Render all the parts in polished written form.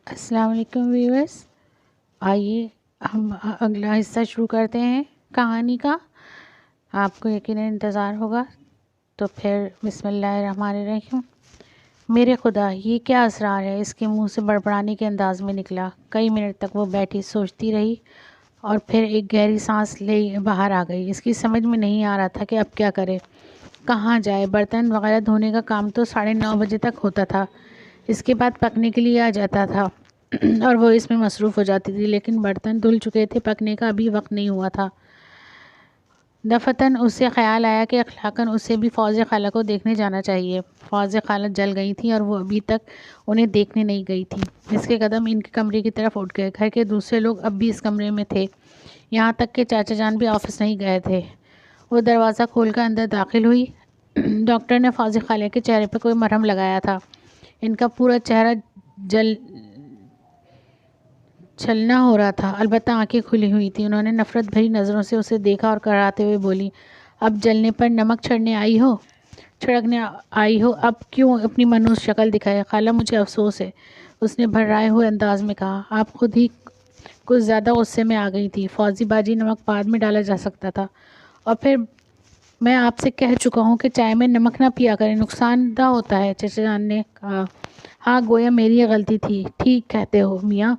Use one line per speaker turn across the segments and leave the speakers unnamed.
السلام علیکم ویورس، آئیے ہم اگلا حصہ شروع کرتے ہیں کہانی کا۔ آپ کو یقیناً انتظار ہوگا، تو پھر بسم اللہ الرحمن الرحیم۔ میرے خدا، یہ کیا اسرار ہے؟ اس کے منہ سے بڑبڑانے کے انداز میں نکلا۔ کئی منٹ تک وہ بیٹھی سوچتی رہی اور پھر ایک گہری سانس لے باہر آ گئی۔ اس کی سمجھ میں نہیں آ رہا تھا کہ اب کیا کرے، کہاں جائے۔ برتن وغیرہ دھونے کا کام تو 9:30 بجے تک ہوتا تھا، اس کے بعد پکنے کے لیے آ جاتا تھا اور وہ اس میں مصروف ہو جاتی تھی، لیکن برتن دھل چکے تھے، پکنے کا ابھی وقت نہیں ہوا تھا۔ دفتراً اسے خیال آیا کہ اخلاقاً اسے بھی فوزیہ خالہ کو دیکھنے جانا چاہیے۔ فوزیہ خالہ جل گئی تھیں اور وہ ابھی تک انہیں دیکھنے نہیں گئی تھی۔ اس کے قدم ان کے کمرے کی طرف اٹھ گئے۔ گھر کے دوسرے لوگ اب بھی اس کمرے میں تھے، یہاں تک کہ چاچا جان بھی آفس نہیں گئے تھے۔ وہ دروازہ کھول کر اندر داخل ہوئی۔ ڈاکٹر نے فوزیہ خالہ کے چہرے پر کوئی مرہم لگایا تھا۔ ان کا پورا چہرہ چھلنا ہو رہا تھا، البتہ آنکھیں کھلی ہوئی تھیں۔ انہوں نے نفرت بھری نظروں سے اسے دیکھا اور کراتے ہوئے بولی، اب جلنے پر نمک چھڑکنے آئی ہو، اب کیوں اپنی منحوس شکل دکھائے؟ خالہ، مجھے افسوس ہے، اس نے بھرائے ہوئے انداز میں کہا۔ آپ خود ہی کچھ زیادہ غصے میں آ گئی تھی فوزی باجی، نمک بعد میں ڈالا جا سکتا تھا، اور پھر میں آپ سے کہہ چکا ہوں کہ چائے میں نمک نہ پیا کریں، نقصان دہ ہوتا ہے، چچا جان نے کہا۔ ہاں، گویا میری یہ غلطی تھی۔ ٹھیک کہتے ہو میاں،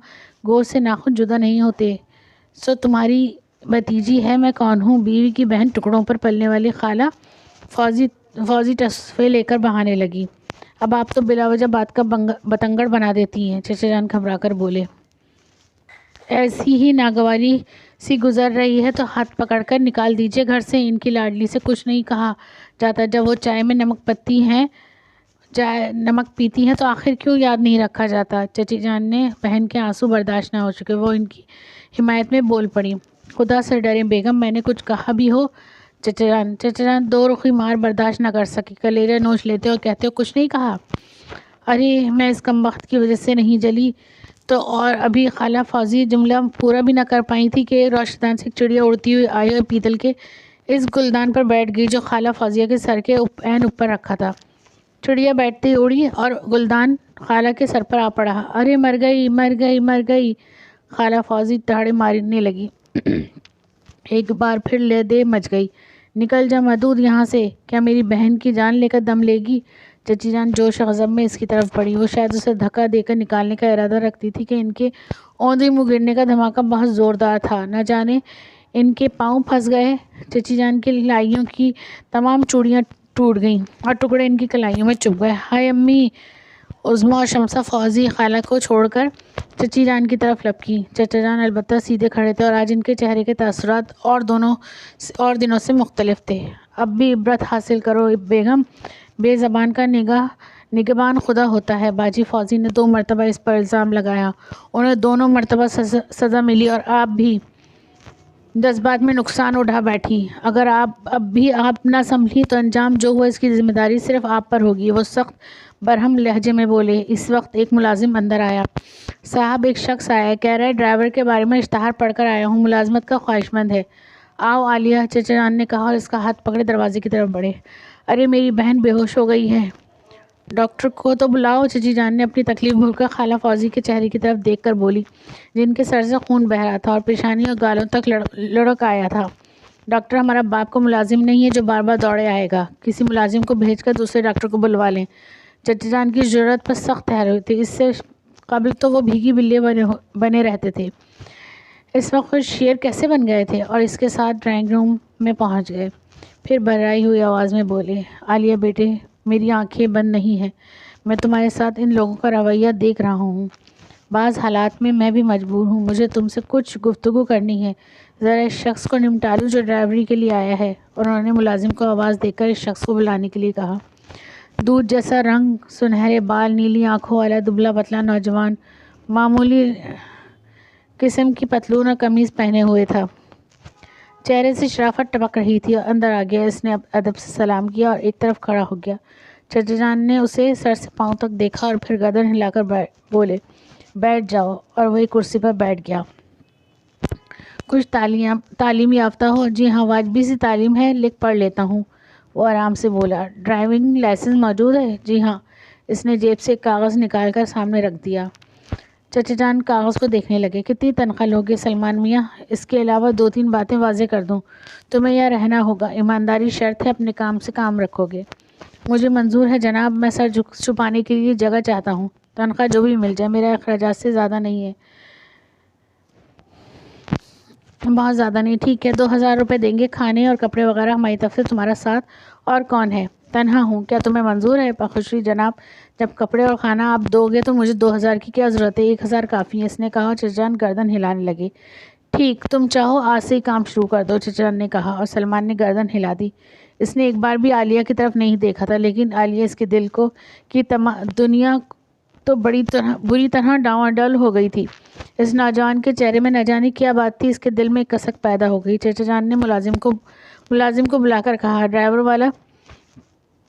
گوشت سے ناخن جدا نہیں ہوتے۔ سو تمہاری بھتیجی ہے میں کون ہوں؟ بیوی کی بہن، ٹکڑوں پر پلنے والی خالہ۔ فوزی تصفیہ لے کر بہانے لگی۔ اب آپ تو بلا وجہ بات کا بتنگڑ بنا دیتی ہیں، چچا جان گھبرا کر بولے۔ ایسی ہی ناگواری سی گزر رہی ہے تو ہاتھ پکڑ کر نکال دیجیے گھر سے۔ ان کی لاڈلی سے کچھ نہیں کہا جاتا، جب وہ چائے میں نمک پیتی ہیں تو آخر کیوں یاد نہیں رکھا جاتا؟ چچی جان نے بہن کے آنسو برداشت نہ ہو چکے، وہ ان کی حمایت میں بول پڑی۔ خدا سے ڈریں بیگم، میں نے کچھ کہا بھی ہو؟ چچا جان دو رخی مار برداشت نہ کر سکی، کلیجہ نوچ لیتے اور کہتے ہو کچھ نہیں کہا۔ ارے میں اس کمبخت کی وجہ سے نہیں جلی تو اور ابھی خالہ فوزی جملہ پورا بھی نہ کر پائی تھی کہ روشندان سے ایک چڑیا اڑتی ہوئی آئی اور پیتل کے اس گلدان پر بیٹھ گئی جو خالہ فوزیہ کے سر کے عین اوپر رکھا تھا۔ چڑیا بیٹھتے ہی اڑی اور گلدان خالہ کے سر پر آ پڑا۔ ارے مر گئی مر گئی مر گئی، خالہ فوزی دہاڑے مارنے لگی۔ ایک بار پھر لے دے مچ گئی۔ نکل جا مدود یہاں سے، کیا میری بہن کی جان لے کر دم لے گی؟ چچی جان جوش و غضب میں اس کی طرف بڑھی۔ وہ شاید اسے دھکا دے کر نکالنے کا ارادہ رکھتی تھی کہ ان کے اوندھے منہ گرنے کا دھماکہ بہت زوردار تھا، نہ جانے ان کے پاؤں پھنس گئے۔ چچی جان کی لائیوں کی تمام چوڑیاں ٹوٹ گئیں اور ٹکڑے ان کی کلائیوں میں چبھ گئے۔ ہائے امی! عظمیٰ اور شمسہ فوزی خالہ کو چھوڑ کر چچی جان کی طرف لپکیں۔ چچا جان البتہ سیدھے کھڑے تھے اور آج ان کے چہرے کے تاثرات اور دنوں سے مختلف تھے۔ اب بھی عبرت حاصل کرو بیگم، بے زبان کا نگہبان خدا ہوتا ہے۔ باجی فوزی نے 2 مرتبہ اس پر الزام لگایا، انہیں دونوں مرتبہ سزا ملی اور آپ بھی جذبات میں نقصان اٹھا بیٹھی۔ اگر اب بھی آپ نہ سنبھلی تو انجام جو ہوا اس کی ذمہ داری صرف آپ پر ہوگی۔ وہ سخت برہم لہجے میں بولے۔ اس وقت ایک ملازم اندر آیا۔ صاحب، ایک شخص آیا ہے، کہہ رہا ہے ڈرائیور کے بارے میں اشتہار پڑھ کر آیا ہوں، ملازمت کا خواہش مند ہے۔ آؤ عالیہ، چچا جان نے کہا اور اس کا ہاتھ پکڑے دروازے کی طرف بڑھے۔ ارے میری بہن بے ہوش ہو گئی ہے، ڈاکٹر کو تو بلاؤ۔ چچی جان نے اپنی تکلیف بھول کر خالہ فوزی کے چہرے کی طرف دیکھ کر بولی، جن کے سر سے خون بہہ رہا تھا اور پیشانی اور گالوں تک لڑک آیا تھا۔ ڈاکٹر ہمارا باپ کو ملازم نہیں ہے جو بار بار دوڑے آئے گا، کسی ملازم کو بھیج کر دوسرے ڈاکٹر کو بلوا لیں۔ چچا جان کی جرأت پر سخت حیرت ہوئی تھی، اس سے قبل تو وہ بھیگی بلے بنے رہتے تھے، اس وقت خود شیر کیسے بن گئے تھے؟ اور اس کے ساتھ ڈرائنگ روم میں پہنچ گئے۔ پھر بھرائی ہوئی آواز میں بولے، عالیہ بیٹے، میری آنکھیں بند نہیں ہیں، میں تمہارے ساتھ ان لوگوں کا رویہ دیکھ رہا ہوں۔ بعض حالات میں بھی مجبور ہوں، مجھے تم سے کچھ گفتگو کرنی ہے، ذرا اس شخص کو نمٹا لوں جو ڈرائیوری کے لیے آیا ہے۔ اور انہوں نے ملازم کو آواز دے کر اس شخص کو بلانے کے لیے کہا۔ دودھ جیسا رنگ، سنہرے بال، نیلی آنکھوں والا دبلا پتلا نوجوان، معمولی قسم کی پتلون اور قمیض پہنے ہوئے تھا، چہرے سے شرافت ٹپک رہی تھی، اور اندر آ گیا۔ اس نے ادب سے سلام کیا اور ایک طرف کھڑا ہو گیا۔ چچا جان نے اسے سر سے پاؤں تک دیکھا اور پھر گردن ہلا کر بولے، بیٹھ جاؤ، اور وہ ایک کرسی پر بیٹھ گیا۔ کچھ تعلیم یافتہ ہو؟ جی ہاں، واجبی سی تعلیم ہے، لکھ پڑھ لیتا ہوں، وہ آرام سے بولا۔ ڈرائیونگ لائسنس موجود ہے؟ جی ہاں۔ اس نے جیب سے ایک کاغذ نکال کر سامنے رکھ دیا۔ چچا جان کاغذ کو دیکھنے لگے. کتنی تنخواہ لوگے سلمان میاں؟ اس کے علاوہ 2-3 باتیں واضح کر دوں. تمہیں یہاں رہنا ہوگا. ایمانداری شرط ہے. اپنے کام سے کام رکھو گے. مجھے منظور ہے جناب. میں سر چھپانے کے لیے جگہ چاہتا ہوں. تنخواہ جو بھی مل جائے. میرا اخراجات سے زیادہ نہیں ہے. بہت زیادہ نہیں. ٹھیک ہے 2000 روپے دیں گے. کھانے اور کپڑے وغیرہ ہماری طرف سے. تمہارا ساتھ اور کون ہے؟ تنہا ہوں. کیا تمہیں منظور ہے؟ بخوشی جناب. جب کپڑے اور کھانا آپ دو گے تو مجھے 2000 کی کیا ضرورت ہے؟ 1000 کافی ہے. اس نے کہا. چچا جان گردن ہلانے لگے. ٹھیک تم چاہو آج سے ہی کام شروع کر دو. چچا جان نے کہا اور سلمان نے گردن ہلا دی. اس نے ایک بار بھی عالیہ کی طرف نہیں دیکھا تھا لیکن عالیہ اس کے دل کو کی دنیا تو بری طرح ڈاواڈول ہو گئی تھی. اس نوجوان کے چہرے میں نہ جانے کیا بات تھی. اس کے دل میں ایک کسک پیدا ہو گئی. چچا جان نے ملازم کو بلا کر کہا ڈرائیور والا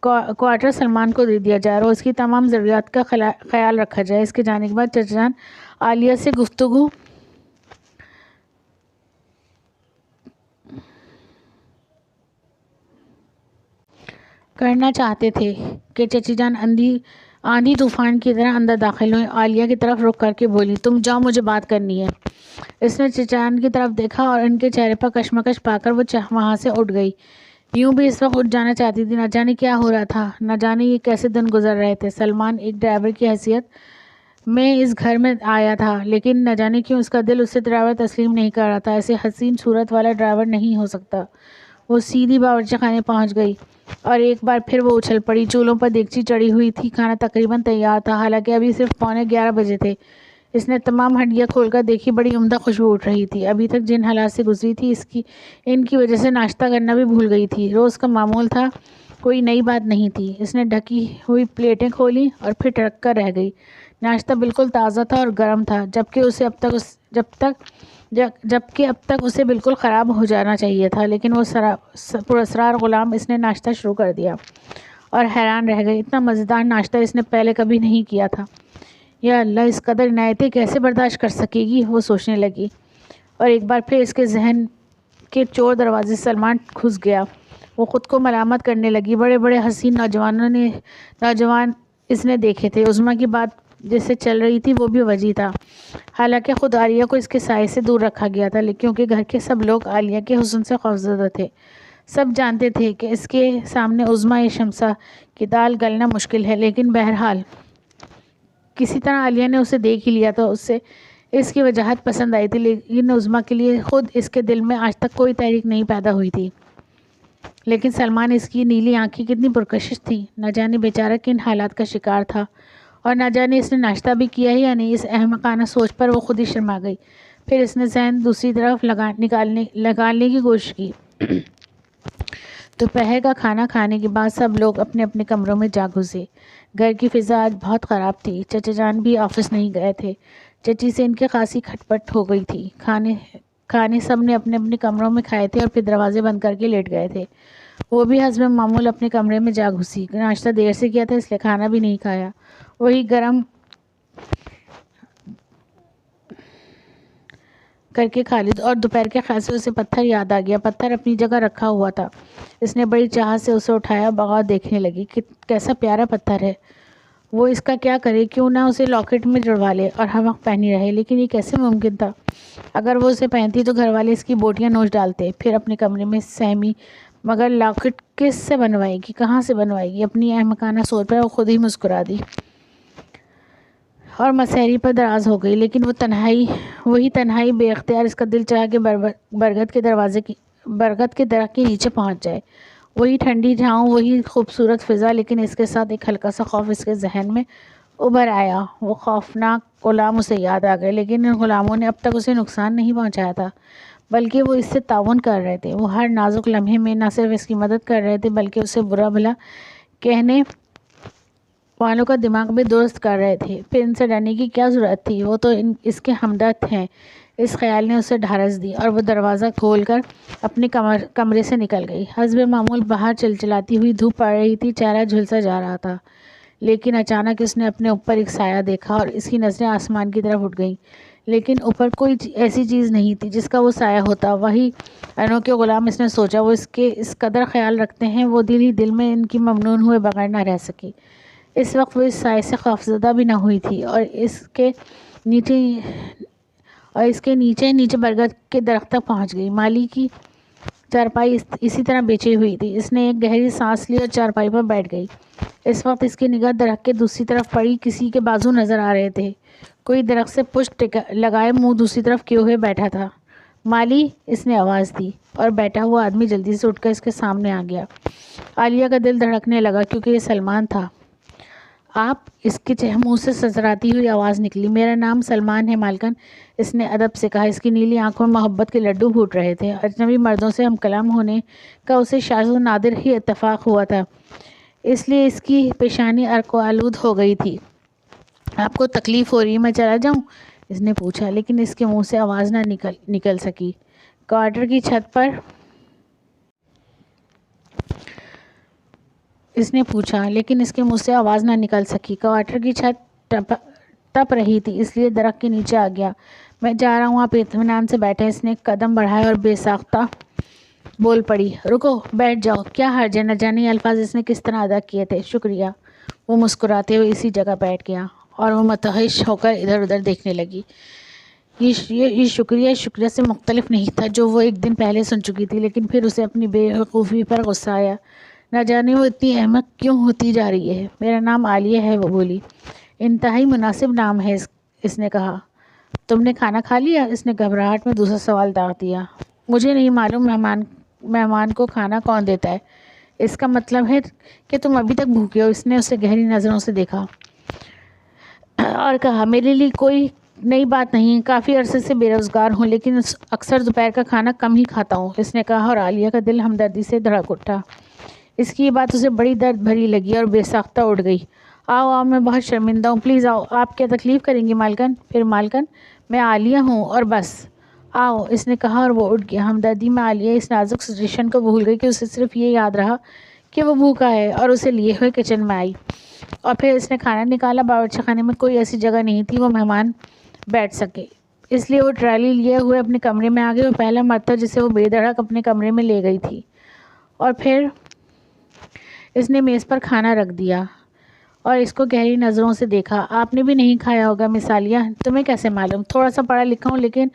کوارٹر سلمان کو دے دیا جائے اور اس کی تمام ضروریات کا خیال رکھا جائے. اس کے جانے کے بعد چچا جان عالیہ سے گفتگو کرنا چاہتے تھے کہ چچی جان آندھی طوفان کی طرح اندر داخل ہوئے. عالیہ کی طرف رخ کر کے بولی تم جاؤ مجھے بات کرنی ہے. اس نے چچا جان کی طرف دیکھا اور ان کے چہرے پر کشمکش پا کر وہ وہاں سے اٹھ گئی. یوں بھی اس وقت اٹھ جانا چاہتی تھی. نہ جانے کیا ہو رہا تھا. نہ جانے یہ کیسے دن گزر رہے تھے. سلمان ایک ڈرائیور کی حیثیت میں اس گھر میں آیا تھا لیکن نہ جانے کیوں اس کا دل اسے ڈرائیور تسلیم نہیں کر رہا تھا. ایسے حسین صورت والا ڈرائیور نہیں ہو سکتا. وہ سیدھی باورچی خانے پہنچ گئی اور ایک بار پھر وہ اچھل پڑی. چولہوں پر دیگچی چڑھی ہوئی تھی. کھانا تقریباً تیار تھا. حالانکہ ابھی صرف 11:15 بجے تھے. اس نے تمام ہنڈیاں کھول کر دیکھی. بڑی عمدہ خوشبو اٹھ رہی تھی. ابھی تک جن حالات سے گزری تھی ان کی وجہ سے ناشتہ کرنا بھی بھول گئی تھی. روز کا معمول تھا. کوئی نئی بات نہیں تھی. اس نے ڈھکی ہوئی پلیٹیں کھولیں اور پھر ٹرک کر رہ گئی. ناشتہ بالکل تازہ تھا اور گرم تھا جبکہ اب تک اسے بالکل خراب ہو جانا چاہیے تھا. لیکن وہ پراسرار غلام. اس نے ناشتہ شروع کر دیا اور حیران رہ گئی. اتنا مزیدار ناشتہ اس نے پہلے کبھی نہیں کیا تھا. یا اللہ اس قدر عنایتیں کیسے برداشت کر سکے گی. وہ سوچنے لگی اور ایک بار پھر اس کے ذہن کے چور دروازے سے سلمان گھس گیا. وہ خود کو ملامت کرنے لگی. بڑے بڑے حسین نوجوان اس نے دیکھے تھے. عظمیٰ کی بات جس سے چل رہی تھی وہ بھی وجیح تھا. حالانکہ خود عالیہ کو اس کے سائے سے دور رکھا گیا تھا کیونکہ گھر کے سب لوگ عالیہ کے حسن سے خوفزدہ تھے. سب جانتے تھے کہ اس کے سامنے عظمیٰ شمسہ کی دال گلنا مشکل ہے. لیکن بہرحال کسی طرح عالیہ نے اسے دیکھ ہی لیا تو اسے اس کی وجاہت پسند آئی تھی. لیکن عظمیٰ کے لیے خود اس کے دل میں آج تک کوئی تحریک نہیں پیدا ہوئی تھی. لیکن سلمان اس کی نیلی آنکھیں کتنی پرکشش تھی. نہ جانے بیچارہ کن حالات کا شکار تھا اور نہ جانے اس نے ناشتہ بھی کیا ہے یا نہیں. اس احمقانہ سوچ پر وہ خود ہی شرما گئی. پھر اس نے ذہن دوسری طرف لگانے کی کوشش کی. دوپہر کا کھانا کھانے کے بعد سب لوگ اپنے اپنے کمروں میں جا گھسے. گھر کی فضا آج بہت خراب تھی. چچا جان بھی آفس نہیں گئے تھے. چچی سے ان کی خاصی کھٹپٹ ہو گئی تھی. کھانے سب نے اپنے اپنے کمروں میں کھائے تھے اور پھر دروازے بند کر کے لیٹ گئے تھے. وہ بھی حسب معمول اپنے کمرے میں جا گھسی. ناشتہ دیر سے کیا تھا اس لیے کھانا بھی نہیں کھایا. وہی گرم کر کے کھا لی. اور دوپہر کے خیال سے اسے پتھر یاد آ گیا. پتھر اپنی جگہ رکھا ہوا تھا. اس نے بڑی چاہت سے اسے اٹھایا. بغور دیکھنے لگی. کیسا پیارا پتھر ہے. وہ اس کا کیا کرے. کیوں نہ اسے لاکٹ میں جڑوا لے اور ہر وقت پہنی رہے. لیکن یہ کیسے ممکن تھا. اگر وہ اسے پہنتی تو گھر والے اس کی بوٹیاں نوچ ڈالتے. پھر اپنے کمرے میں سہمی. مگر لاکٹ کس سے بنوائے گی. کہاں سے بنوائے گی. اپنی احمقانہ سوچ پر وہ خود ہی مسکرا دی اور مسحری پر دراز ہو گئی. لیکن وہی تنہائی بے اختیار اس کا دل چاہا کہ برگد کے درخت کے نیچے پہنچ جائے. وہی ٹھنڈی چھاؤں. وہی خوبصورت فضا. لیکن اس کے ساتھ ایک ہلکا سا خوف اس کے ذہن میں ابھر آیا. وہ خوفناک غلام اسے یاد آ گئے. لیکن ان غلاموں نے اب تک اسے نقصان نہیں پہنچایا تھا بلکہ وہ اس سے تعاون کر رہے تھے. وہ ہر نازک لمحے میں نہ صرف اس کی مدد کر رہے تھے بلکہ اسے برا بھلا کہنے والوں کا دماغ بھی درست کر رہے تھے. پھر ان سے ڈرنے کی کیا ضرورت تھی. وہ تو اس کے ہمدرد ہیں. اس خیال نے اسے ڈھارس دی اور وہ دروازہ کھول کر اپنے کمرے سے نکل گئی. حسب معمول باہر چلچلاتی ہوئی دھوپ پڑ رہی تھی. چہرہ جھلسا جا رہا تھا. لیکن اچانک اس نے اپنے اوپر ایک سایہ دیکھا اور اس کی نظریں آسمان کی طرف اٹھ گئیں. لیکن اوپر کوئی ایسی چیز نہیں تھی جس کا وہ سایہ ہوتا. وہی انوکھے غلام. اس نے سوچا وہ اس قدر خیال رکھتے ہیں. وہ دل ہی دل میں ان کی ممنون ہوئے بغیر نہ رہ سکی. اس وقت وہ اس سائے سے خوفزدہ بھی نہ ہوئی تھی اور اس کے نیچے اور اس کے نیچے برگد کے درخت تک پہنچ گئی۔ مالی کی چارپائی اسی طرح بچھی ہوئی تھی۔ اس نے ایک گہری سانس لی اور چارپائی پر بیٹھ گئی۔ اس وقت اس کی نگاہ درخت کے دوسری طرف پڑی۔ کسی کے بازو نظر آ رہے تھے۔ کوئی درخت سے پشت لگائے منہ دوسری طرف کیے ہوئے بیٹھا تھا۔ مالی، اس نے آواز دی اور بیٹھا ہوا آدمی جلدی سے اٹھ کر اس کے سامنے آ گیا۔ عالیہ کا دل دھڑکنے لگا کیونکہ یہ سلمان تھا۔ آپ؟ اس کے منہ سے سسراتی ہوئی آواز نکلی۔ میرا نام سلمان ہے مالکن، اس نے ادب سے کہا۔ اس کی نیلی آنکھوں میں محبت کے لڈو پھوٹ رہے تھے۔ اجنبی مردوں سے ہم کلام ہونے کا اسے شاذ و نادر ہی اتفاق ہوا تھا، اس لیے اس کی پیشانی عرق آلود ہو گئی تھی۔ آپ کو تکلیف ہو رہی ہے؟ میں چلا جاؤں؟ اس نے پوچھا، لیکن اس کے منہ سے آواز نہ نکل سکی۔ کوارٹر کی چھت پر اس نے پوچھا، لیکن اس کے منہ سے آواز نہ نکل سکی۔ کوارٹر کی چھت تپ رہی تھی، اس لیے درخت کے نیچے آ گیا۔ میں جا رہا ہوں، آپ اطمینان سے بیٹھیں۔ اس نے ایک قدم بڑھایا اور بے ساختہ بول پڑی، رکو، بیٹھ جاؤ، کیا حرج ہے؟ نہ جانے یہ الفاظ اس نے کس طرح ادا کیے تھے۔ شکریہ۔ وہ مسکراتے ہوئے اسی جگہ بیٹھ گیا اور وہ متوحش ہو کر ادھر ادھر دیکھنے لگی۔ یہ شکریہ سے مختلف نہیں تھا جو وہ ایک دن پہلے سن چکی تھی، لیکن پھر اسے اپنی بے وقوفی پر غصہ آیا۔ نہ جانے وہ اتنی احمق کیوں ہوتی جا رہی ہے۔ میرا نام عالیہ ہے، وہ بولی۔ انتہائی مناسب نام ہے، اس نے کہا۔ تم نے کھانا کھا لیا؟ اس نے گھبراہٹ میں دوسرا سوال داغ دیا۔ مجھے نہیں معلوم مہمان کو کھانا کون دیتا ہے۔ اس کا مطلب ہے کہ تم ابھی تک بھوکے ہو۔ اس نے اسے گہری نظروں سے دیکھا اور کہا، میرے لیے کوئی نئی بات نہیں، کافی عرصے سے بے روزگار ہوں، لیکن اکثر دوپہر کا کھانا کم ہی کھاتا ہوں، اس نے کہا، اور عالیہ کا دل ہمدردی سے دھڑک اٹھا۔ اس کی یہ بات اسے بڑی درد بھری لگی اور بے ساختہ اٹھ گئی۔ آؤ، میں بہت شرمندہ ہوں، پلیز آؤ۔ آپ کیا تکلیف کریں گی مالکن؟ پھر مالکن، میں عالیہ ہوں اور بس۔ آؤ، اس نے کہا اور وہ اٹھ گیا۔ ہمدردی میں عالیہ اس نازک سچویشن کو بھول گئی کہ اسے صرف یہ یاد رہا کہ وہ بھوکا ہے، اور اسے لیے ہوئے کچن میں آئی اور پھر اس نے کھانا نکالا۔ باورچی خانے میں کوئی ایسی جگہ نہیں تھی وہ مہمان بیٹھ سکے، اس لیے وہ ٹرالی لیے ہوئے اپنے کمرے میں آ گئی۔ وہ پہلا مرد تھا جسے وہ بے دھڑک اپنے کمرے میں لے گئی تھی، اور پھر اس نے میز پر کھانا رکھ دیا اور اس کو گہری نظروں سے دیکھا۔ آپ نے بھی نہیں کھایا ہوگا مس عالیہ؟ تمہیں کیسے معلوم؟ تھوڑا سا پڑھا لکھا ہوں، لیکن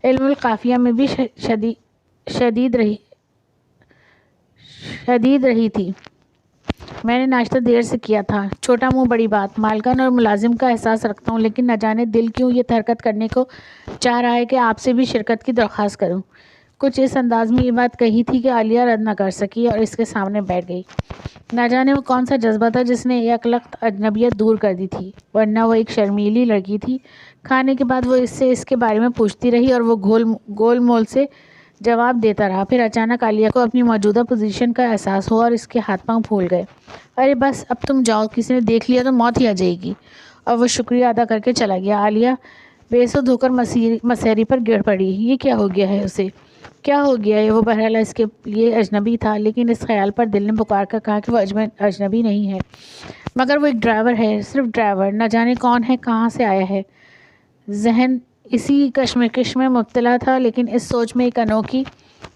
علم القافیہ میں بھی شدید رہی تھی۔ میں نے ناشتہ دیر سے کیا تھا۔ چھوٹا منہ بڑی بات۔ مالکن اور ملازم کا احساس رکھتا ہوں، لیکن نہ جانے دل کیوں یہ حرکت کرنے کو چاہ رہا ہے کہ آپ سے بھی شرکت کی درخواست کروں۔ کچھ اس انداز میں یہ بات کہی تھی کہ عالیہ رد نہ کر سکی اور اس کے سامنے بیٹھ گئی۔ نہ جانے وہ کون سا جذبہ تھا جس نے یک لخت اجنبیت دور کر دی تھی، ورنہ وہ ایک شرمیلی لڑکی تھی۔ کھانے کے بعد وہ اس کے بارے میں پوچھتی رہی اور وہ گول مول سے جواب دیتا رہا۔ پھر اچانک عالیہ کو اپنی موجودہ پوزیشن کا احساس ہوا اور اس کے ہاتھ پاؤں پھول گئے۔ ارے بس، اب تم جاؤ، کسی نے دیکھ لیا تو موت ہی آ جائے گی۔ اور وہ شکریہ ادا کر کے چلا گیا۔ عالیہ بے سود ہو کر مسہری پر گر پڑی۔ یہ کیا ہو گیا ہے اسے؟ کیا ہو گیا ہے؟ وہ بہرحال اس کے لیے اجنبی تھا، لیکن اس خیال پر دل نے پکار کر کہا کہ وہ اجنبی نہیں ہے، مگر وہ ایک ڈرائیور ہے، صرف ڈرائیور۔ نہ جانے کون ہے، کہاں سے آیا ہے۔ ذہن اسی کشمکش میں مبتلا تھا، لیکن اس سوچ میں ایک انوکھی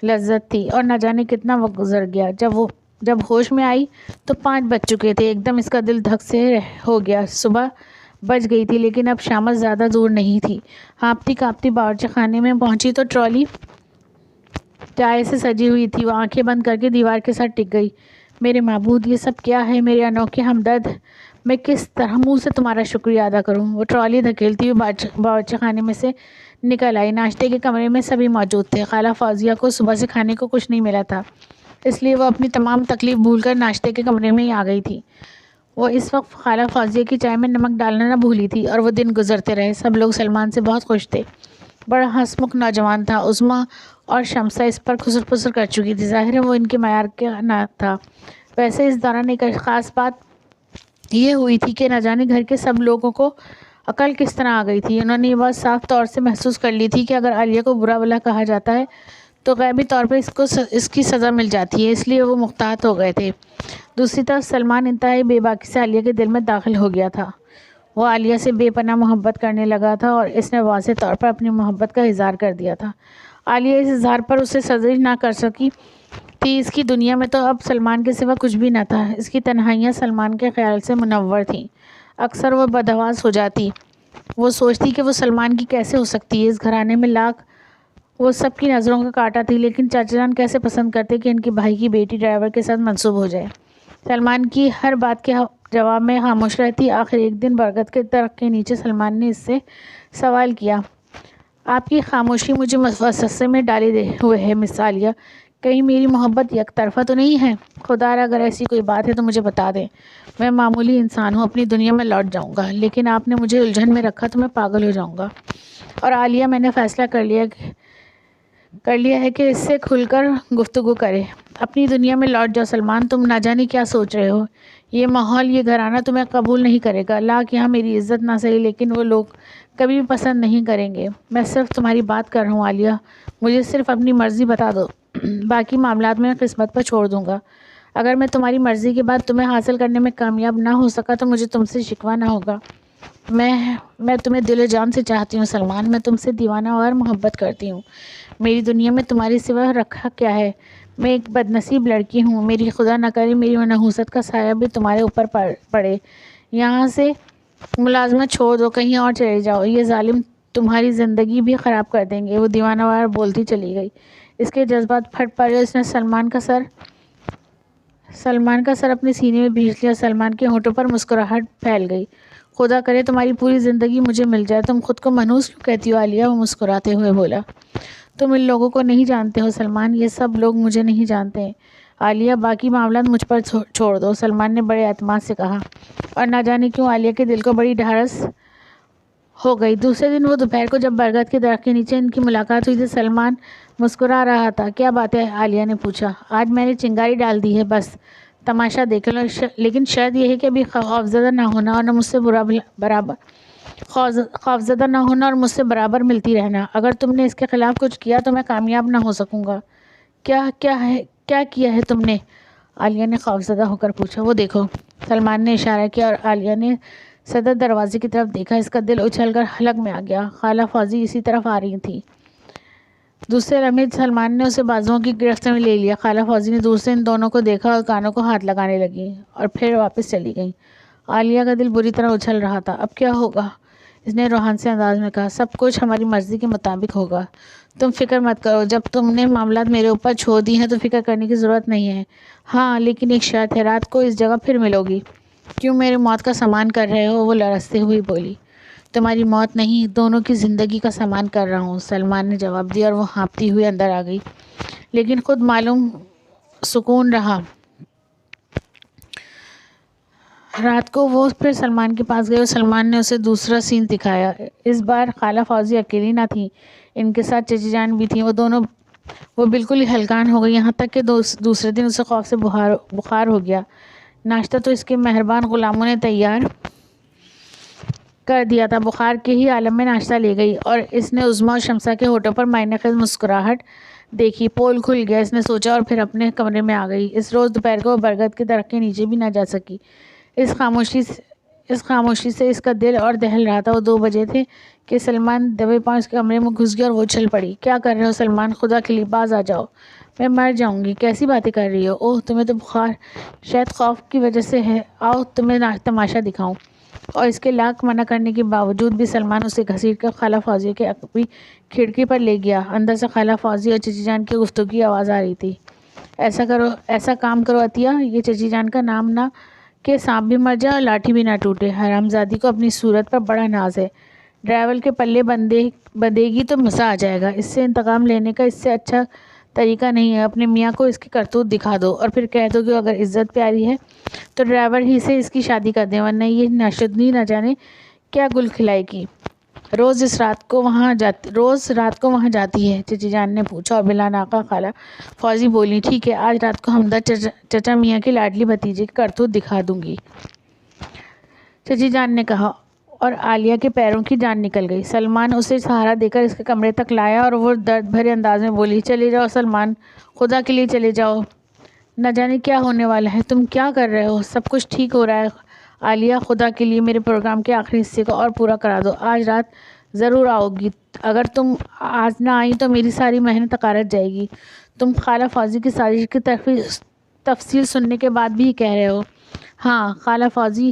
لذت تھی۔ اور نہ جانے کتنا وقت گزر گیا۔ جب ہوش میں آئی تو 5 بج چکے تھے۔ ایک دم اس کا دل دھک سے ہو گیا۔ صبح بج گئی تھی، لیکن اب شامت زیادہ دور نہیں تھی۔ ہانپتی کانپتی باورچی خانے میں پہنچی تو ٹرالی چائے سے سجی ہوئی تھی۔ وہ آنکھیں بند کر کے دیوار کے ساتھ ٹک گئی۔ میرے معبود، یہ سب کیا ہے؟ میرے انوکھے ہمدرد، میں کس طرح منہ سے تمہارا شکریہ ادا کروں؟ وہ ٹرالی دھکیلتی ہوئی باورچی خانے میں سے نکل آئی۔ ناشتے کے کمرے میں سبھی موجود تھے۔ خالہ فوزیہ کو صبح سے کھانے کو کچھ نہیں ملا تھا، اس لیے وہ اپنی تمام تکلیف بھول کر ناشتے کے کمرے میں ہی آ گئی تھی۔ وہ اس وقت خالہ فوزیہ کی چائے میں نمک ڈالنا نہ بھولی تھی، اور وہ دن گزرتے رہے۔ سب لوگ سلمان سے بہت خوش تھے۔ بڑا ہنسمکھ نوجوان تھا۔ عظمیٰ اور شمسہ اس پر خسر پسر کر چکی تھی۔ ظاہر ہے وہ ان کے معیار کا نہ تھا۔ ویسے اس دوران ایک خاص بات یہ ہوئی تھی کہ نہ جانے گھر کے سب لوگوں کو عقل کس طرح آ گئی تھی۔ انہوں نے یہ بات صاف طور سے محسوس کر لی تھی کہ اگر عالیہ کو برا بھلا کہا جاتا ہے تو غیبی طور پہ اس کی سزا مل جاتی ہے، اس لیے وہ محتاط ہو گئے تھے۔ دوسری طرف سلمان انتہائی بے باکی سے عالیہ کے دل میں داخل ہو گیا تھا۔ وہ عالیہ سے بے پناہ محبت کرنے لگا تھا اور اس نے واضح طور پر اپنی محبت کا اظہار کر دیا تھا۔ عالیہ اس اظہار پر اسے سرزنش نہ کر سکی تھی۔ اس کی دنیا میں تو اب سلمان کے سوا کچھ بھی نہ تھا۔ اس کی تنہائیاں سلمان کے خیال سے منور تھیں۔ اکثر وہ بدحواس ہو جاتی وہ سوچتی کہ وہ سلمان کی کیسے ہو سکتی ہے. اس گھرانے میں لاکھ وہ سب کی نظروں کا کانٹا تھی، لیکن چاچا جان کیسے پسند کرتے کہ ان کے بھائی کی بیٹی ڈرائیور کے ساتھ منسوب ہو جائے. سلمان کی ہر بات کے جواب میں خاموش رہتی. آخر ایک دن برگد کے درخت کے نیچے سلمان نے اس سے سوال کیا، آپ کی خاموشی مجھے وسوسے میں ڈالے ہوئے ہے مس عالیہ. کہیں میری محبت یک طرفہ تو نہیں ہے؟ خدا را اگر ایسی کوئی بات ہے تو مجھے بتا دیں. میں معمولی انسان ہوں، اپنی دنیا میں لوٹ جاؤں گا، لیکن آپ نے مجھے الجھن میں رکھا تو میں پاگل ہو جاؤں گا. اور عالیہ، میں نے فیصلہ کر لیا ہے کہ اس سے کھل کر گفتگو کرے. اپنی دنیا میں لوٹ جاؤ سلمان. تم نہ جانے کیا سوچ رہے ہو. یہ ماحول، یہ گھرانہ تمہیں قبول نہیں کرے گا. لاکھ یہاں میری عزت نہ سہی، لیکن وہ لوگ کبھی بھی پسند نہیں کریں گے. میں صرف تمہاری بات کر رہا ہوں عالیہ. مجھے صرف اپنی مرضی بتا دو، باقی معاملات میں قسمت پر چھوڑ دوں گا. اگر میں تمہاری مرضی کے بعد تمہیں حاصل کرنے میں کامیاب نہ ہو سکا تو مجھے تم سے شکوہ نہ ہوگا. میں تمہیں دل و جان سے چاہتی ہوں سلمان. میں تم سے دیوانہ وار محبت کرتی ہوں. میری دنیا میں تمہارے سوا رکھا کیا ہے؟ میں ایک بد نصیب لڑکی ہوں. میری خدا نہ کرے میری نحوست کا سایہ بھی تمہارے اوپر پڑے. یہاں سے ملازمت چھوڑ دو، کہیں اور چلے جاؤ. یہ ظالم تمہاری زندگی بھی خراب کر دیں گے. وہ دیوانہ وار بولتی چلی گئی. اس کے جذبات پھٹ پڑے. اس نے سلمان کا سر اپنے سینے میں بھیج لیا. سلمان کے ہونٹوں پر مسکراہٹ پھیل گئی. خدا کرے تمہاری پوری زندگی مجھے مل جائے. تم خود کو منحوس کیوں کہتی ہو عالیہ؟ وہ مسکراتے ہوئے بولا. تم ان لوگوں کو نہیں جانتے ہو سلمان. یہ سب لوگ مجھے نہیں جانتے ہیں عالیہ. باقی معاملات مجھ پر چھوڑ دو، سلمان نے بڑے اعتماد سے کہا. اور نہ جانے کیوں عالیہ کے دل کو بڑی ڈھارس ہو گئی. دوسرے دن وہ دوپہر کو جب برگد کے درخت کے نیچے ان کی ملاقات ہوئی تو سلمان مسکرا رہا تھا. کیا بات ہے؟ عالیہ نے پوچھا. آج میں نے چنگاری ڈال دی ہے، بس تماشا دیکھ لو. لیکن شرط یہ ہے کہ ابھی خوفزدہ نہ ہونا اور مجھ سے برابر ملتی رہنا. اگر تم نے اس کے خلاف کچھ کیا تو میں کامیاب نہ ہو سکوں گا. کیا کیا ہے تم نے؟ عالیہ نے خوفزدہ ہو کر پوچھا. وہ دیکھو. سلمان نے اشارہ کیا اور عالیہ نے صدر دروازے کی طرف دیکھا. اس کا دل اچھل کر حلق میں آ گیا. خالہ فوزی اسی طرف آ رہی تھی. دوسرے لمحے سلمان نے اسے بازوؤں کی گرفت میں لے لیا. خالہ فوزی نے دور سے ان دونوں کو دیکھا اور کانوں کو ہاتھ لگانے لگی اور پھر واپس چلی گئیں. عالیہ کا دل بری طرح اچھل رہا تھا. اب کیا ہوگا؟ اس نے روحان سے انداز میں کہا. سب کچھ ہماری مرضی کے مطابق ہوگا. تم فکر مت کرو. جب تم نے معاملات میرے اوپر چھوڑ دی ہیں تو فکر کرنے کی ضرورت نہیں ہے. ہاں لیکن ایک شرط ہے. رات کو اس جگہ پھر ملو گی. کیوں میری موت کا سامان کر رہے ہو؟ وہ لرزتے ہوئی بولی. تمہاری موت نہیں، دونوں کی زندگی کا سامان کر رہا ہوں، سلمان نے جواب دیا اور وہ ہانپتی ہوئی اندر آ گئی. لیکن خود معلوم سکون رہا. رات کو وہ پھر سلمان کے پاس گئے اور سلمان نے اسے دوسرا سین دکھایا. اس بار خالہ فوزی اکیلی نہ تھی، ان کے ساتھ چچی جان بھی تھیں. وہ بالکل ہی ہلکان ہو گئی، یہاں تک کہ دوسرے دن اسے خوف سے بخار ہو گیا. ناشتہ تو اس کے مہربان غلاموں نے تیار کر دیا تھا. بخار کے ہی عالم میں ناشتہ لے گئی اور اس نے عظمیٰ اور شمسہ کے ہونٹوں پر معنی خیز مسکراہٹ دیکھی. پول کھل گیا، اس نے سوچا، اور پھر اپنے کمرے میں آ گئی. اس روز دوپہر کو وہ برگد کے درخت کے نیچے بھی نہ جا سکی. اس خاموشی سے اس کا دل اور دہل رہا تھا. وہ 2 بجے تھے کہ سلمان دبے پاؤں اس کے کمرے میں گھس گیا اور وہ اچھل پڑی. کیا کر رہے ہو سلمان؟ خدا کے لیے باز آ جاؤ. میں مر جاؤں گی. کیسی باتیں کر رہی ہو؟ اوہ تمہیں تو بخار شاید خوف کی وجہ سے ہے. آؤ تمہیں تماشا دکھاؤں. اور اس کے لاکھ منع کرنے کے باوجود بھی سلمان اسے گھسیٹ کر خالہ فوزی کے عقبی کھڑکی پر لے گیا. اندر سے خالہ فوزی اور چچی جان کی گفتگو کی آواز آ رہی تھی. ایسا کام کرو عطیہ، یہ چچی جان کا نام نہ کہ سانپ بھی مر جائے اور لاٹھی بھی نہ ٹوٹے. حرامزادی کو اپنی صورت پر بڑا ناز ہے. ڈرائیور کے پلے بندھے گی تو مزہ آ جائے گا. اس سے انتقام لینے کا اس سے اچھا طریقہ نہیں ہے. اپنے میاں کو اس کی کرتوت دکھا دو اور پھر کہہ دو کہ اگر عزت پیاری ہے تو ڈرائیور ہی سے اس کی شادی کر دیں، ورنہ یہ ناشدنی نہ جانے کیا گل کھلائے گی. روز رات کو وہاں جاتی ہے؟ چچی جان نے پوچھا اور بلا ناقہ خالہ فوزی بولی. ٹھیک ہے، آج رات کو ہمدرد چچا میاں کی لاڈلی بھتیجے کی کرتوت دکھا دوں گی، چچی جان نے کہا اور عالیہ کے پیروں کی جان نکل گئی. سلمان اسے سہارا دے کر اس کے کمرے تک لایا اور وہ درد بھرے انداز میں بولی. چلے جاؤ سلمان، خدا کے لیے چلے جاؤ. نہ جانے کیا ہونے والا ہے. تم کیا کر رہے ہو؟ سب کچھ ٹھیک ہو رہا ہے عالیہ. خدا کے لیے میرے پروگرام کے آخری حصے کو اور پورا کرا دو. آج رات ضرور آؤ گی. اگر تم آج نہ آئی تو میری ساری محنت غارت جائے گی. تم خالہ فوزی کی سازش کی تفصیل سننے کے بعد بھی کہہ رہے ہو؟ ہاں خالہ فوزی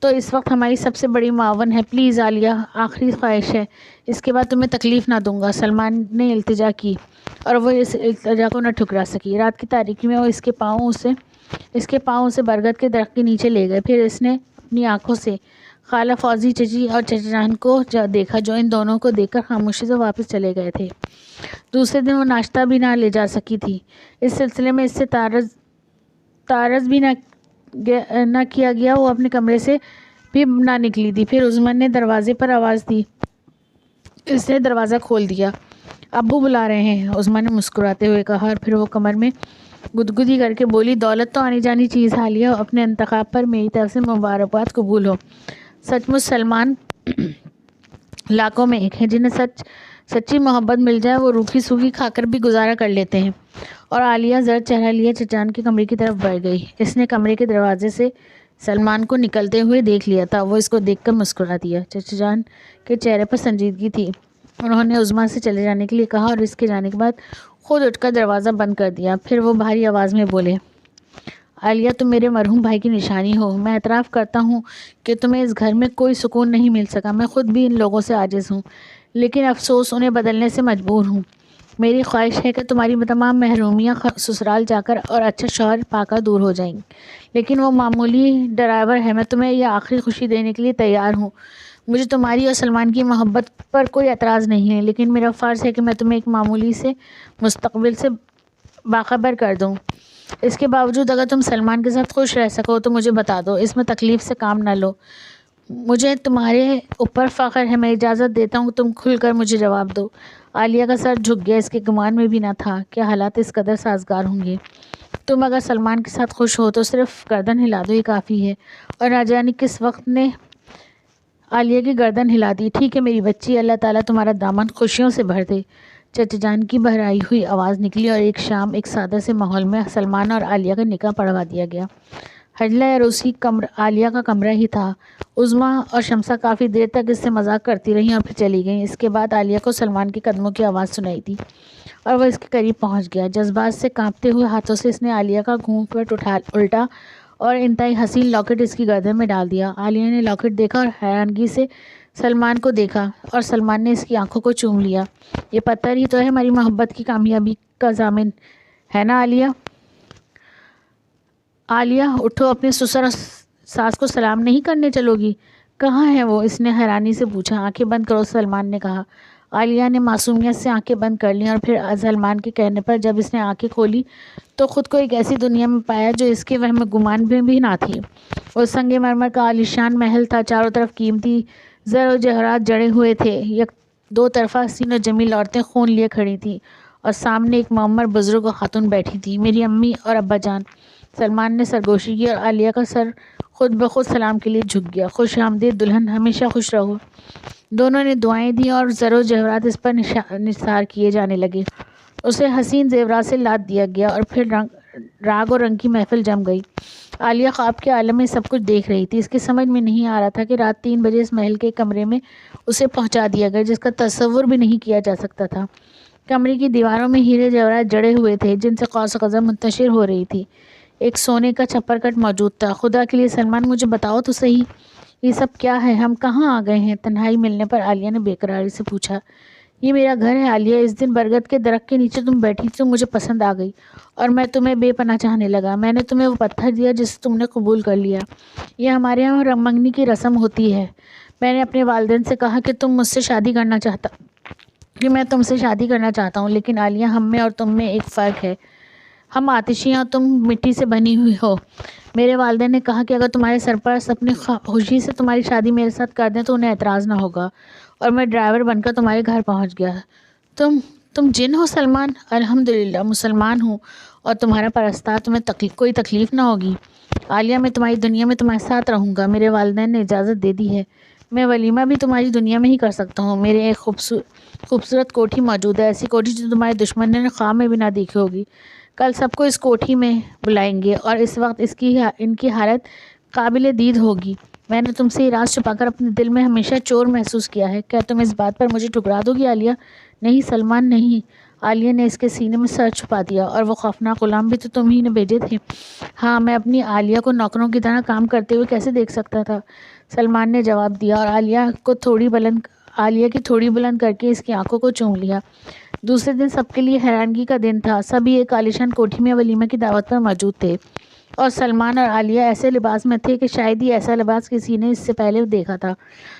تو اس وقت ہماری سب سے بڑی معاون ہے. پلیز عالیہ، آخری خواہش ہے، اس کے بعد تمہیں تکلیف نہ دوں گا. سلمان نے التجا کی اور وہ اس التجا کو نہ ٹھکرا سکی. رات کی تاریکی میں وہ اس کے پاؤں اسے برگد کے درخت کے نیچے لے گئے. پھر اس نے اپنی آنکھوں سے خالہ فوزی، چچی اور چچا جان کو دیکھا، جو ان دونوں کو دیکھ کر خاموشی سے واپس چلے گئے تھے. دوسرے دن وہ ناشتہ بھی نہ لے جا سکی تھی. اس سلسلے میں اس سے تعرض بھی نہ کیا گیا. وہ اپنے کمرے سے بھی نہ نکلی تھی. پھر عثمان نے دروازے پر آواز دی. اس نے دروازہ کھول دیا. ابو بلا رہے ہیں، عثمان نے مسکراتے ہوئے کہا، اور پھر وہ کمر میں گدگدی کر کے بولی، دولت تو آنی جانی چیز ہے عالیہ، اپنے انتخاب پر میری طرف سے مبارکباد قبول ہو. سچ مچ سلمان لاکھوں میں ایک ہیں جنہیں سچی محبت مل جائے، وہ روکھی سوکھی کھا کر بھی گزارا کر لیتے ہیں. اور عالیہ زرد چہرہ لیے چچان کے کمرے کی طرف بڑھ گئی. اس نے کمرے کے دروازے سے سلمان کو نکلتے ہوئے دیکھ لیا تھا. وہ اس کو دیکھ کر مسکرا دیا. چچا جان کے چہرے پر سنجیدگی تھی. انہوں نے عثمان سے چلے جانے کے لیے کہا اور اس کے جانے کے بعد خود اٹھ کر دروازہ بند کر دیا. پھر وہ بھاری آواز میں بولے، عالیہ، تم میرے مرحوم بھائی کی نشانی ہو. میں اعتراف کرتا ہوں کہ تمہیں اس گھر میں کوئی سکون نہیں مل سکا. میں خود بھی ان لوگوں سے عاجز ہوں، لیکن افسوس انہیں بدلنے سے مجبور ہوں. میری خواہش ہے کہ تمہاری تمام محرومیاں سسرال جا کر اور اچھا شوہر پا کر دور ہو جائیں، لیکن وہ معمولی ڈرائیور ہے. میں تمہیں یہ آخری خوشی دینے کے لیے تیار ہوں. مجھے تمہاری اور سلمان کی محبت پر کوئی اعتراض نہیں ہے، لیکن میرا فرض ہے کہ میں تمہیں ایک معمولی سے مستقبل سے باخبر کر دوں. اس کے باوجود اگر تم سلمان کے ساتھ خوش رہ سکو تو مجھے بتا دو. اس میں تکلیف سے کام نہ لو. مجھے تمہارے اوپر فخر ہے. میں اجازت دیتا ہوں، تم کھل کر مجھے جواب دو. عالیہ کا سر جھک گیا. اس کے گمان میں بھی نہ تھا کہ حالات اس قدر سازگار ہوں گے. تم اگر سلمان کے ساتھ خوش ہو تو صرف گردن ہلا دو، یہ کافی ہے. اور نہ جانے کس وقت نے عالیہ کی گردن ہلا دی. ٹھیک ہے میری بچی، اللہ تعالیٰ تمہارا دامن خوشیوں سے بھر دے. چچا جان کی بہرائی ہوئی آواز نکلی اور ایک شام ایک سادہ سے ماحول میں سلمان اور عالیہ کا نکاح پڑھوا دیا گیا. حجلہ عروسی عالیہ کا کمرہ ہی تھا. عظمیٰ اور شمسہ کافی دیر تک اس سے مذاق کرتی رہیں اور پھر چلی گئیں. اس کے بعد عالیہ کو سلمان کے قدموں کی آواز سنائی دی اور وہ اس کے قریب پہنچ گیا. جذبات سے کانپتے ہوئے ہاتھوں سے اس نے عالیہ کا گھونگھٹ الٹا اور انتہائی حسین لاکٹ اس کی گردن میں ڈال دیا. عالیہ نے لاکٹ دیکھا اور حیرانگی سے سلمان کو دیکھا، اور سلمان نے اس کی آنکھوں کو چوم لیا. یہ پتھر ہی تو ہے ہماری محبت کی کامیابی کا ضامن، ہے نا عالیہ؟ عالیہ اٹھو، اپنے سسر اور ساس کو سلام نہیں کرنے چلو گی؟ کہاں ہے وہ؟ اس نے حیرانی سے پوچھا. آنکھیں بند کرو، سلمان نے کہا. عالیہ نے معصومیت سے آنکھیں بند کر لیں اور پھر سلمان کے کہنے پر جب اس نے آنکھیں کھولی تو خود کو ایک ایسی دنیا میں پایا جو اس کے وہم گمان میں بھی نہ تھی. وہ سنگ مرمر کا عالیشان محل تھا. چاروں طرف قیمتی زر و جواہرات جڑے ہوئے تھے. دو طرفہ حسین و جمیل عورتیں خون لیے کھڑی تھیں اور سامنے ایک معمر بزرگ و خاتون بیٹھی تھی. میری امی اور ابا جان. سلمان نے سرگوشی کی اور عالیہ کا سر خود بخود سلام کے لیے جھک گیا. خوش آمدید دلہن، ہمیشہ خوش رہو. دونوں نے دعائیں دیں اور زر و جواہرات اس پر نثار کیے جانے لگے. اسے حسین زیورات سے لاد دیا گیا اور پھر راگ و رنگ کی محفل جم گئی. عالیہ خواب کے عالم میں سب کچھ دیکھ رہی تھی. اس کی سمجھ میں نہیں آ رہا تھا کہ رات 3 بجے اس محل کے کمرے میں اسے پہنچا دیا گیا جس کا تصور بھی نہیں کیا جا سکتا تھا. کمرے کی دیواروں میں ہیرے جواہرات جڑے ہوئے تھے جن سے قوس قزح منتشر ہو رہی تھی. ایک سونے کا چھپر کٹ موجود تھا. خدا کے لیے سلمان، مجھے بتاؤ تو صحیح، یہ سب کیا ہے؟ ہم کہاں آ گئے ہیں؟ تنہائی ملنے پر عالیہ نے بے قراری سے پوچھا. یہ میرا گھر ہے عالیہ. اس دن برگد کے درخت کے نیچے تم بیٹھی تھی تو مجھے پسند آ گئی اور میں تمہیں بے پناہ چاہنے لگا. میں نے تمہیں وہ پتھر دیا جسے تم نے قبول کر لیا. یہ ہمارے یہاں رنگ منگنی کی رسم ہوتی ہے. میں نے اپنے والدین سے کہا کہ میں تم سے شادی کرنا چاہتا ہوں، لیکن عالیہ، ہم میں اور تم میں ایک فرق ہے. ہم آتشی ہیں اور تم مٹی سے بنی ہوئی ہو. میرے والدین نے کہا کہ اگر تمہارے سرپرست اپنی خوشی سے تمہاری شادی میرے ساتھ کر دیں تو انہیں اعتراض نہ ہوگا. اور میں ڈرائیور بن کر تمہارے گھر پہنچ گیا. تم جن ہو سلمان؟ الحمدللہ مسلمان ہوں اور تمہارا پرستار. تمہیں کوئی تکلیف نہ ہوگی. عالیہ، میں تمہاری دنیا میں تمہارے ساتھ رہوں گا. میرے والدین نے اجازت دے دی ہے. میں ولیمہ بھی تمہاری دنیا میں ہی کر سکتا ہوں. میرے ایک خوبصورت کوٹھی موجود ہے، ایسی کوٹھی جو تمہارے دشمن نے خواب میں بھی نہ دیکھی ہوگی. کل سب کو اس کوٹھی میں بلائیں گے اور اس وقت ان کی حالت قابل دید ہوگی. میں نے تم سے یہ راز چھپا کر اپنے دل میں ہمیشہ چور محسوس کیا ہے. کیا تم اس بات پر مجھے ٹھکرا دو گی عالیہ؟ نہیں سلمان، نہیں. عالیہ نے اس کے سینے میں سر چھپا دیا. اور وہ خوفناک غلام بھی تو تم ہی نے بھیجے تھے. ہاں، میں اپنی عالیہ کو نوکروں کی طرح کام کرتے ہوئے کیسے دیکھ سکتا تھا؟ سلمان نے جواب دیا اور عالیہ کی تھوڑی بلند کر کے اس کی آنکھوں کو چوم لیا. دوسرے دن سب کے لیے حیرانگی کا دن تھا. سبھی ایک عالیشان کوٹھی میں ولیمہ کی دعوت پر موجود تھے اور سلمان اور عالیہ ایسے لباس میں تھے کہ شاید ہی ایسا لباس کسی نے اس سے پہلے دیکھا تھا.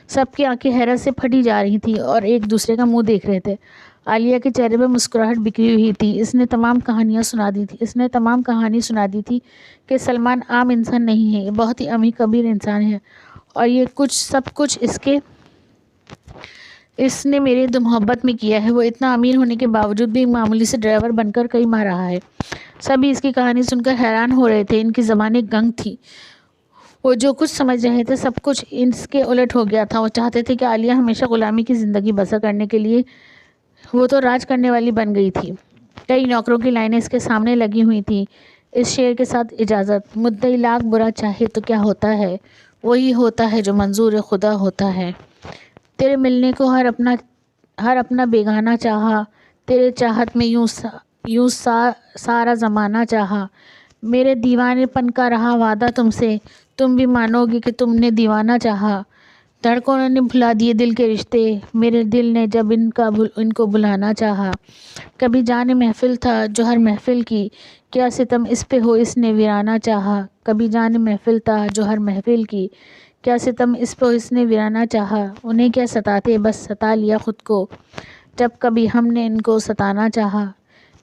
سب کی آنکھیں حیرت سے پھٹی جا رہی تھیں اور ایک دوسرے کا منہ دیکھ رہے تھے. عالیہ کے چہرے پہ مسکراہٹ بکھری ہوئی تھی. اس نے تمام کہانی سنا دی تھی کہ سلمان عام انسان نہیں ہے، یہ بہت ہی امیر کبیر انسان ہے اور یہ سب کچھ اس نے میرے محبت میں کیا ہے. وہ اتنا امیر ہونے کے باوجود بھی ایک معمولی سے ڈرائیور بن کر کئی ماہ رہا ہے. سبھی اس کی کہانی سن کر حیران ہو رہے تھے. ان کی زبانیں گنگ تھی. وہ جو کچھ سمجھ رہے تھے سب کچھ اس کے الٹ ہو گیا تھا. وہ چاہتے تھے کہ عالیہ ہمیشہ غلامی کی زندگی بسر کرنے کے لیے وہ تو راج کرنے والی بن گئی تھی. کئی نوکروں کی لائنیں اس کے سامنے لگی ہوئی تھیں اس شعر کے ساتھ: اجازت، مدعی لاکھ برا چاہے تو کیا ہوتا ہے، وہی ہوتا ہے جو منظور خدا ہوتا ہے. تیرے ملنے کو ہر اپنا بیگانہ چاہا، تیرے چاہت میں یوں سارا زمانہ چاہا. میرے دیوانے پن کا رہا وعدہ تم سے، تم بھی مانو گے کہ تم نے دیوانہ چاہا. دھڑکنوں نے بھلا دیے دل کے رشتے، میرے دل نے جب ان کو بلانا چاہا. کبھی جان محفل تھا جو ہر محفل کی، کیا ستم اس پہ ہو اس نے ویرانہ چاہا. کبھی جان محفل تھا جو ہر محفل کی، کیا ستم اس پہ اس نے ویرانہ چاہا. انہیں کیا ستاتے، بس ستا لیا خود کو جب کبھی ہم نے ان کو ستانا چاہا.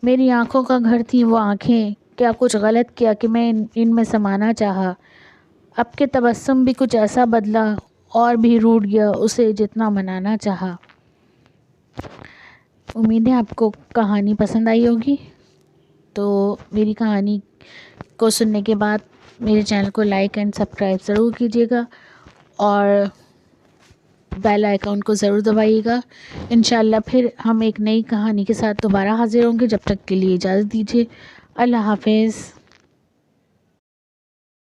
میری آنکھوں کا گھر تھی وہ آنکھیں، کیا کچھ غلط کیا کہ میں ان میں سمانا چاہا. اب کے تبسم بھی کچھ ایسا بدلا اور بھی روٹھ گیا اسے جتنا منانا چاہا. امید ہے آپ کو کہانی پسند آئی ہوگی. تو میری کہانی کو سننے کے بعد میرے چینل کو لائک اینڈ سبسکرائب ضرور کیجیے گا اور بیل آئیکن کو ضرور دبائیے گا. انشاءاللہ پھر ہم ایک نئی کہانی کے ساتھ دوبارہ حاضر ہوں گے. جب تک کے لیے اجازت دیجیے. اللہ حافظ.